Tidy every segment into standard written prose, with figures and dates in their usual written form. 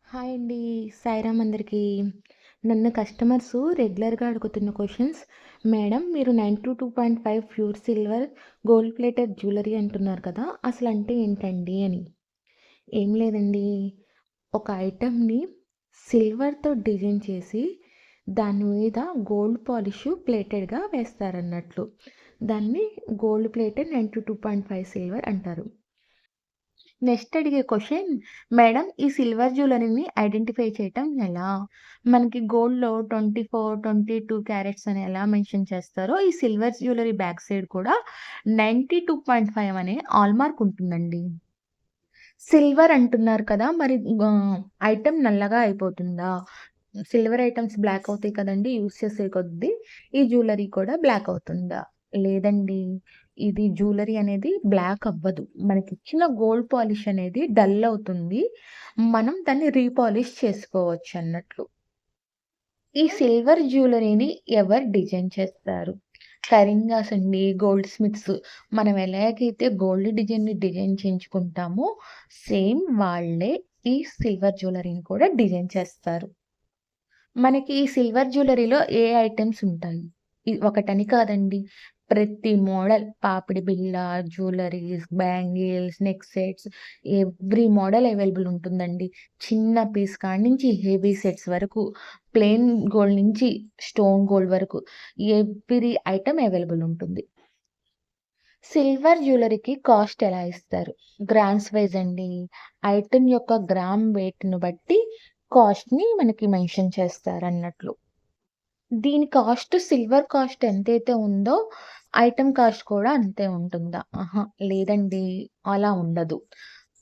Hi అండి. సాయిరామ్ అందరికీ. నన్ను కస్టమర్స్ రెగ్యులర్‌గా అడుగుతున్న క్వెషన్స్, మేడం మీరు 92.5 pure silver gold plated jewellery అంటున్నారు కదా! అసలంటే ఏంటండి అని. ఏం లేదండి. ఒక ఐటెమ్‌ని సిల్వర్‌తో డిజైన్ చేసి, దాని మీద గోల్డ్ పాలిష్ ప్లేటెడ్‌గా వేస్తారన్నట్లు. దాన్ని గోల్డ్ ప్లేటెడ్ 92.5 సిల్వర్ అంటారు. నెక్స్ట్ అడిగే క్వెషన్, మేడం ఈ సిల్వర్ జ్యువెలరీని ఐడెంటిఫై చేయటం ఎలా? మనకి గోల్డ్‌లో 24, 22 క్యారెట్స్ అని ఎలా మెన్షన్ చేస్తారో, ఈ సిల్వర్ జ్యువెలరీ బ్యాక్ సైడ్ కూడా 92.5 అనే హాల్‌మార్క్ ఉంటుందండి. సిల్వర్ అంటున్నారు కదా! మరి ఐటెమ్ నల్లగా అయిపోతుందా? సిల్వర్ ఐటెమ్స్ బ్లాక్ అవుతాయి కదండీ! యూజ్ చేసే కొద్దీ ఈ జ్యువెలరీ కూడా బ్లాక్ అవుతుందా? లేదండి. ఇది జ్యువెలరీ అనేది బ్లాక్ అవ్వదు. మనకిచ్చిన గోల్డ్ పాలిష్ అనేది డల్ అవుతుంది. మనం దాన్ని రీపాలిష్ చేసుకోవచ్చన్నట్లు. ఈ సిల్వర్ జ్యువెలరీని ఎవరు డిజైన్ చేస్తారు? కరింగాస్ అండి, గోల్డ్ స్మిత్స్. మనం ఎలాగైతే గోల్డ్ డిజైన్ చేయించుకుంటామో, సేమ్ వాళ్ళే ఈ సిల్వర్ జ్యువెలరీని కూడా డిజైన్ చేస్తారు. మనకి ఈ సిల్వర్ జ్యువెలరీలో ఏ ఐటెమ్స్ ఉంటాయి? ఒకటని కాదండి. ప్రతి మోడల్ పాపిడి బిళ్ళ, jewelleries, bangles, neck sets every model available ఉంటుందండి. చిన్న పీస్ కాడ్నించి హెవీ సెట్స్ వరకు, ప్లెయిన్ గోల్డ్ నుంచి స్టోన్ గోల్డ్ వరకు ఎవ్రి ఐటెమ్ అవైలబుల్ ఉంటుంది. సిల్వర్ జ్యువెలరీకి కాస్ట్ ఎలా ఇస్తారు? గ్రామ్స్ వైస్ అండి. ఐటెమ్ యొక్క గ్రామ్ వెయిట్‌ని బట్టి కాస్ట్‌ని మనకి మెన్షన్ చేస్తారన్నట్లు. దీని కాస్ట్ సిల్వర్ కాస్ట్ ఎంతైతే ఉందో, ఐటెమ్ కాస్ట్ కూడా అంతే ఉంటుందా? అహా! లేదండి. అలా ఉండదు.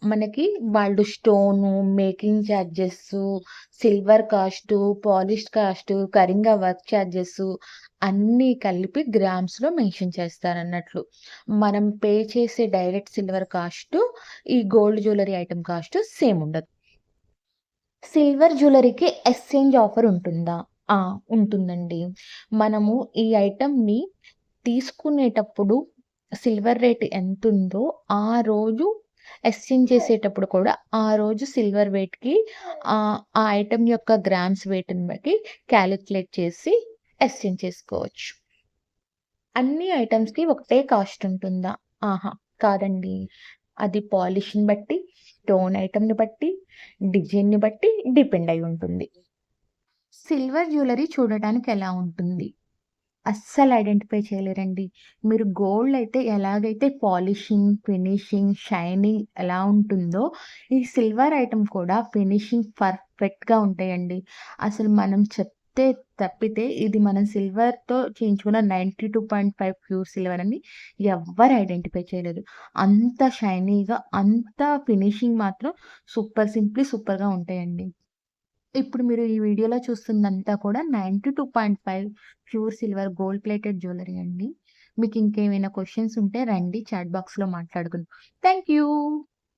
మనకి వాళ్ళు stone, making charges, silver cost, polish cost, కరింగా వర్క్ చార్జెస్సు అన్నీ కలిపి గ్రామ్స్‌లో మెన్షన్ చేస్తారన్నట్లు. మనం పే చేసే డైరెక్ట్ సిల్వర్ కాస్టు, ఈ gold jewellery item cost same ఉండదు. సిల్వర్ జ్యువెలరీకి ఎక్స్‌చేంజ్ ఆఫర్ ఉంటుందా? ఆ! ఉంటుందండి. మనము ఈ ఐటెమ్‌ని తీసుకునేటప్పుడు సిల్వర్ రేట్ ఎంతుందో, ఆ రోజు ఎక్స్‌చేంజ్ చేసేటప్పుడు కూడా, ఆ రోజు సిల్వర్ వెయిట్‌కి ఆ ఐటెమ్ యొక్క గ్రామ్స్ వెయిట్‌ని బట్టి కాలిక్యులేట్ చేసి ఎక్స్‌చేంజ్ చేసుకోవచ్చు. అన్ని ఐటెమ్స్‌కి ఒకటే కాస్ట్ ఉంటుందా? ఆహా! కాదండి. అది పాలిష్‌ని బట్టి, స్టోన్ ఐటెమ్‌ని బట్టి, డిజైన్‌ని బట్టి డిపెండ్ అయి ఉంటుంది. సిల్వర్ జ్యువెలరీ చూడటానికి ఎలా ఉంటుంది? అస్సలు ఐడెంటిఫై చేయలేరండి. మీరు గోల్డ్ అయితే ఎలాగైతే పాలిషింగ్, ఫినిషింగ్, షైనింగ్ ఎలా ఉంటుందో, ఈ సిల్వర్ ఐటెమ్ కూడా ఫినిషింగ్ పర్ఫెక్ట్‌గా ఉంటాయండి. అసలు మనం చెప్తే తప్పితే ఇది మనం సిల్వర్‌తో చేయించుకున్న 92.5 ప్యూర్ సిల్వర్ అని ఎవ్వరు ఐడెంటిఫై చేయలేరు. అంత షైనీగా, అంత ఫినిషింగ్ మాత్రం సూపర్‌గా ఉంటాయండి. ఇప్పుడు మీరు ఈ వీడియోలో చూస్తుందంతా కూడా 92.5 pure silver gold plated jewellery అండి. మీకు ఇంకేమైనా క్వెషన్స్ ఉంటే రండి చాట్ బాక్స్‌లో మాట్లాడుకుందాం. Thank you.